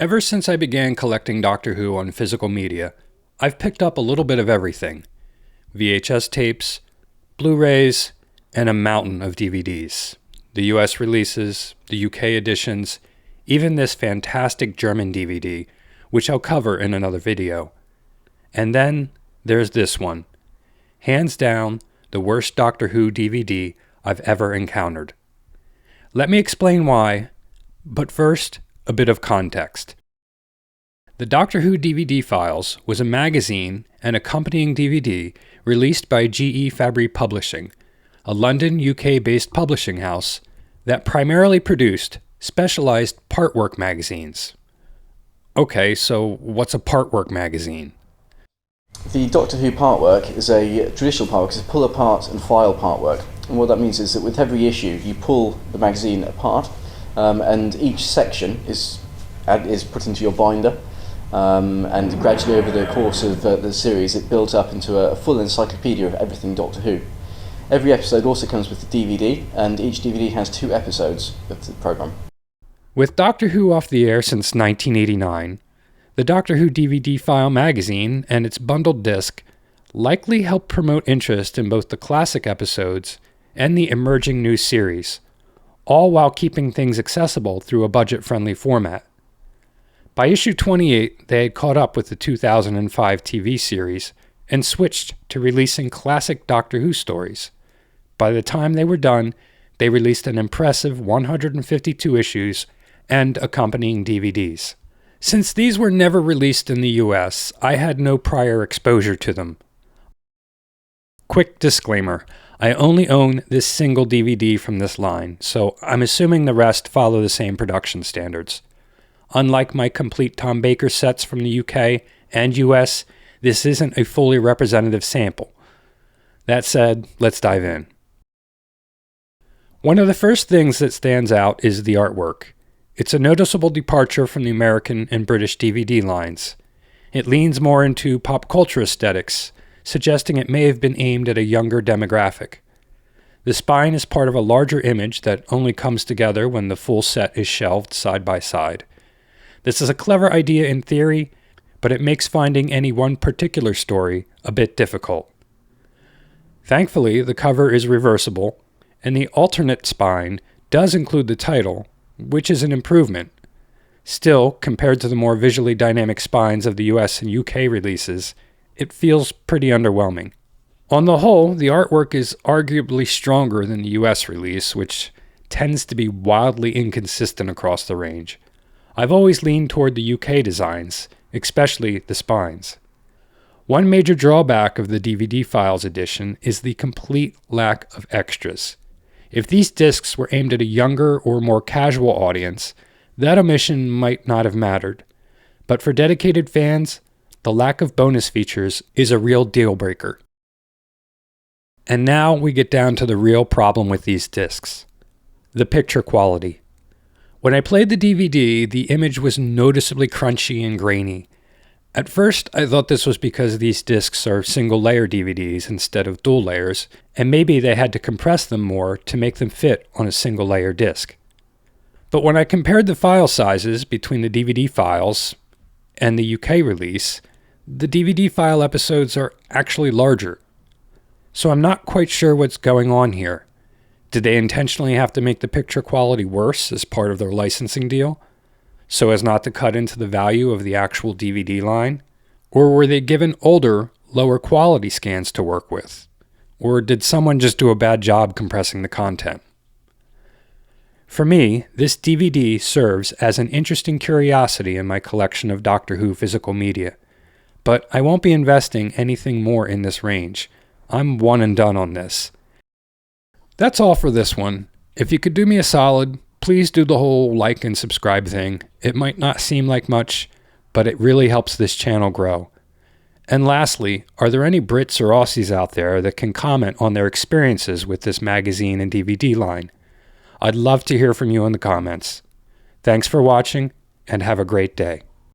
Ever since I began collecting Doctor Who on physical media, I've picked up a little bit of everything. VHS tapes, Blu-rays, and a mountain of DVDs. The US releases, the UK editions, even this fantastic German DVD, which I'll cover in another video. And then there's this one. Hands down, the worst Doctor Who DVD I've ever encountered. Let me explain why, but first, a bit of context. The Doctor Who DVD Files was a magazine and accompanying DVD released by GE Fabry Publishing, a London, UK-based publishing house that primarily produced specialized partwork magazines. Okay, so what's a partwork magazine? The Doctor Who partwork is a traditional partwork. It's a pull apart and file partwork. And what that means is that with every issue, you pull the magazine apart, and each section is put into your binder. And gradually over the course of the series, it builds up into a full encyclopedia of everything Doctor Who. Every episode also comes with a DVD, and each DVD has 2 episodes of the programme. With Doctor Who off the air since 1989, the Doctor Who DVD File magazine and its bundled disc likely helped promote interest in both the classic episodes and the emerging new series, all while keeping things accessible through a budget-friendly format. By issue 28, they had caught up with the 2005 TV series and switched to releasing classic Doctor Who stories. By the time they were done, they released an impressive 152 issues and accompanying DVDs. Since these were never released in the US, I had no prior exposure to them. Quick disclaimer, I only own this single DVD from this line, so I'm assuming the rest follow the same production standards. Unlike my complete Tom Baker sets from the UK and US, this isn't a fully representative sample. That said, let's dive in. One of the first things that stands out is the artwork. It's a noticeable departure from the American and British DVD lines. It leans more into pop culture aesthetics, suggesting it may have been aimed at a younger demographic. The spine is part of a larger image that only comes together when the full set is shelved side by side. This is a clever idea in theory, but it makes finding any one particular story a bit difficult. Thankfully, the cover is reversible, and the alternate spine does include the title, which is an improvement. Still, compared to the more visually dynamic spines of the US and UK releases, it feels pretty underwhelming. On the whole, the artwork is arguably stronger than the US release, which tends to be wildly inconsistent across the range. I've always leaned toward the UK designs, especially the spines. One major drawback of the DVD Files edition is the complete lack of extras. If these discs were aimed at a younger or more casual audience, that omission might not have mattered. But for dedicated fans, the lack of bonus features is a real deal breaker. And now we get down to the real problem with these discs: the picture quality. When I played the DVD, the image was noticeably crunchy and grainy. At first, I thought this was because these discs are single-layer DVDs instead of dual layers, and maybe they had to compress them more to make them fit on a single-layer disc. But when I compared the file sizes between the DVD files and the UK release, the DVD file episodes are actually larger. So I'm not quite sure what's going on here. Did they intentionally have to make the picture quality worse as part of their licensing deal, so as not to cut into the value of the actual DVD line? Or were they given older, lower quality scans to work with? Or did someone just do a bad job compressing the content? For me, this DVD serves as an interesting curiosity in my collection of Doctor Who physical media, but I won't be investing anything more in this range. I'm one and done on this. That's all for this one. If you could do me a solid, please do the whole like and subscribe thing. It might not seem like much, but it really helps this channel grow. And lastly, are there any Brits or Aussies out there that can comment on their experiences with this magazine and DVD line? I'd love to hear from you in the comments. Thanks for watching, and have a great day.